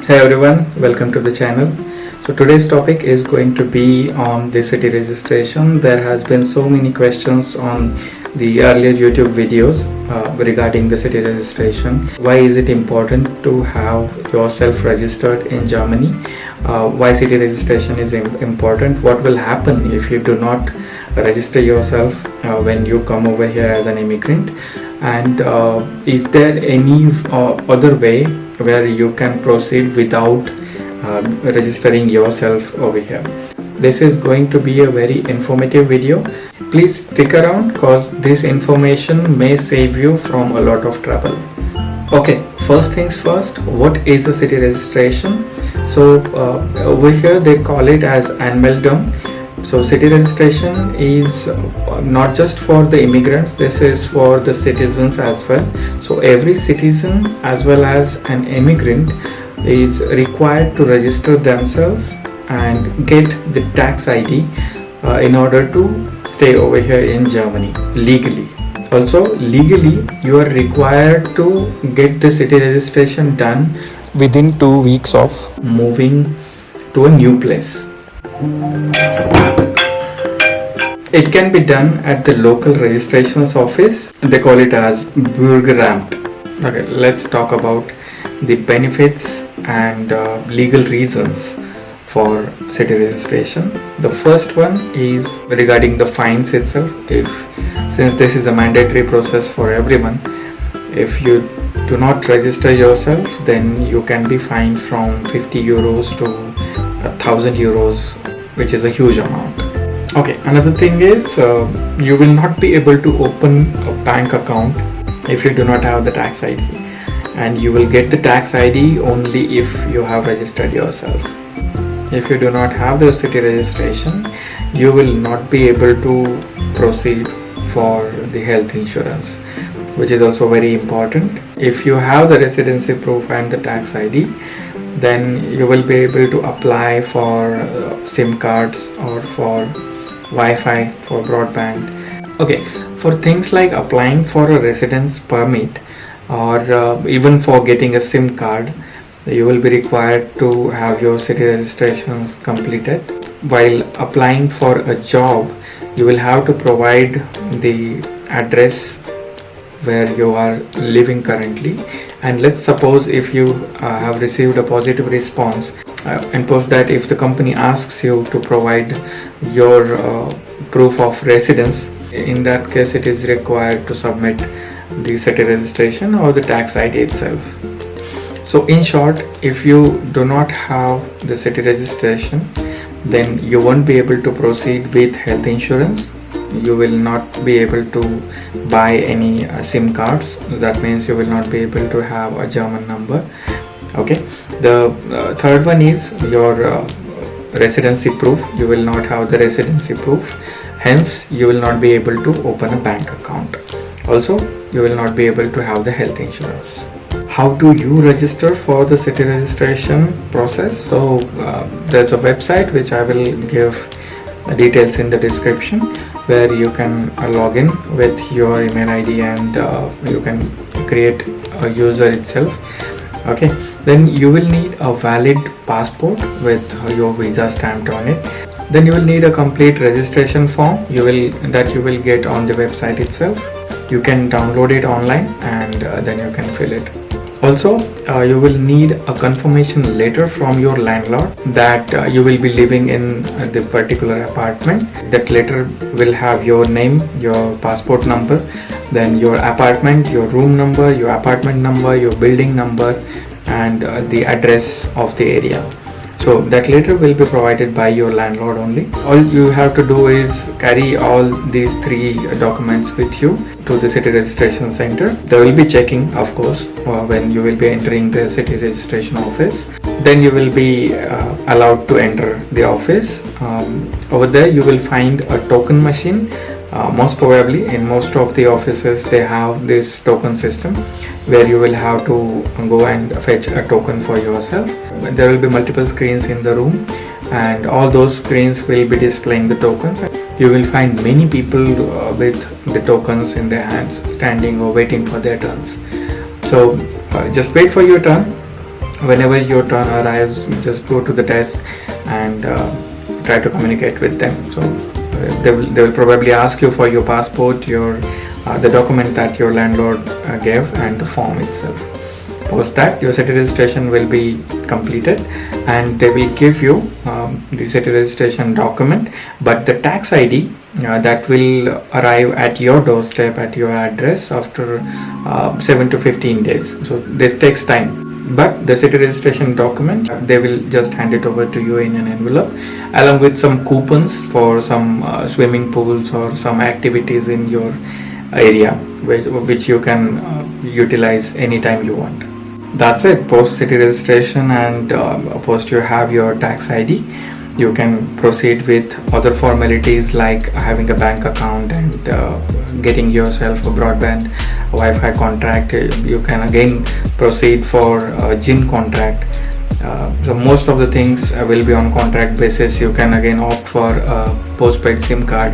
Hey everyone, welcome to the channel. So today's topic is going to be on the city registration. There has been so many questions on the earlier YouTube videos regarding the city registration. Why is it important to have yourself registered in Germany? Why city registration is important? What will happen if you do not register yourself when you come over here as an immigrant? And is there any other way where you can proceed without registering yourself over here? This is going to be a very informative video. Please stick around because this information may save you from a lot of trouble. Okay, first things first, what is a city registration? So over here they call it as Anmeldung. So city registration is not just for the immigrants, this is for the citizens as well. So every citizen as well as an immigrant is required to register themselves and get the tax ID in order to stay over here in Germany legally. Also legally you are required to get the city registration done within 2 weeks of moving to a new place. It can be done at the local registrations office. They call it as Bureaucracy. Okay, let's talk about the benefits and legal reasons for city registration. The first one is regarding the fines itself. Since this is a mandatory process for everyone, if you do not register yourself, then you can be fined from 50 euros to 1,000 euros, which is a huge amount. Okay, another thing is you will not be able to open a bank account if you do not have the tax ID, and you will get the tax ID only if you have registered yourself. If you do not have the city registration, you will not be able to proceed for the health insurance, which is also very important. If you have the residency proof and the tax ID, then you will be able to apply for SIM cards or for Wi-Fi, for broadband. Okay, for things like applying for a residence permit or even for getting a SIM card, you will be required to have your city registrations completed. While applying for a job, you will have to provide the address where you are living currently, and let's suppose if you have received a positive response, and post that if the company asks you to provide your proof of residence, in that case it is required to submit the city registration or the tax ID itself. So in short, if you do not have the city registration, then you won't be able to proceed with health insurance. You will not be able to buy any SIM cards. That means you will not be able to have a German number. Okay, the third one is your residency proof. You will not have the residency proof, hence you will not be able to open a bank account. Also, you will not be able to have the health insurance. How do you register for the city registration process? So there's a website which I will give details in the description, where you can log in with your email ID and you can create a user itself. Okay, then you will need a valid passport with your visa stamped on it. Then you will need a complete registration form you will get on the website itself. You can download it online and then you can fill it. Also, you will need a confirmation letter from your landlord that you will be living in the particular apartment. That letter will have your name, your passport number, then your apartment, your room number, your apartment number, your building number, and the address of the area. So that letter will be provided by your landlord only. All you have to do is carry all these three documents with you to the city registration center. They will be checking, of course, when you will be entering the city registration office. Then you will be allowed to enter the office. Over there you will find a token machine. Most probably in most of the offices they have this token system where you will have to go and fetch a token for yourself. There will be multiple screens in the room and all those screens will be displaying the tokens. You will find many people with the tokens in their hands standing or waiting for their turns. So just wait for your turn Whenever your turn arrives, just go to the desk and try to communicate with them. So they will probably ask you for your passport, your the document that your landlord gave, and the form itself. Post that, your city registration will be completed, and they will give you the city registration document, but the tax ID that will arrive at your doorstep at your address after 7 to 15 days. So this takes time, but the city registration document, they will just hand it over to you in an envelope along with some coupons for some swimming pools or some activities in your area, which you can utilize anytime you want. That's it. Post city registration and post you have your tax ID. You can proceed with other formalities like having a bank account and getting yourself a broadband Wi-Fi contract. You can again proceed for a gym contract. So most of the things will be on contract basis. You can again opt for a postpaid SIM card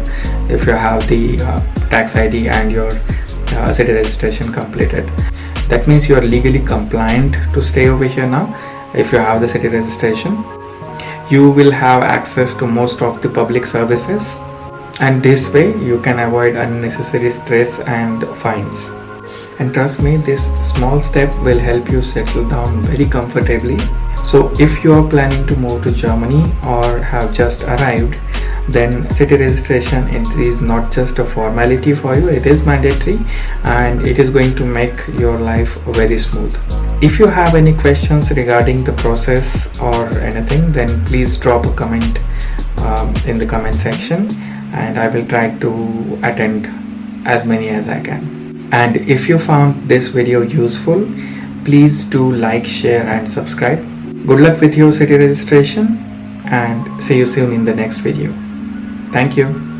if you have the tax ID and your city registration completed. That means you are legally compliant to stay over here now. If you have the city registration, you will have access to most of the public services, and this way you can avoid unnecessary stress and fines. And trust me, this small step will help you settle down very comfortably. So if you are planning to move to Germany or have just arrived, then city registration is not just a formality for you, it is mandatory, and it is going to make your life very smooth. If you have any questions regarding the process or anything, then please drop a comment in the comment section, and I will try to attend as many as I can. And if you found this video useful, please do like, share and subscribe. Good luck with your city registration, and see you soon in the next video. Thank you.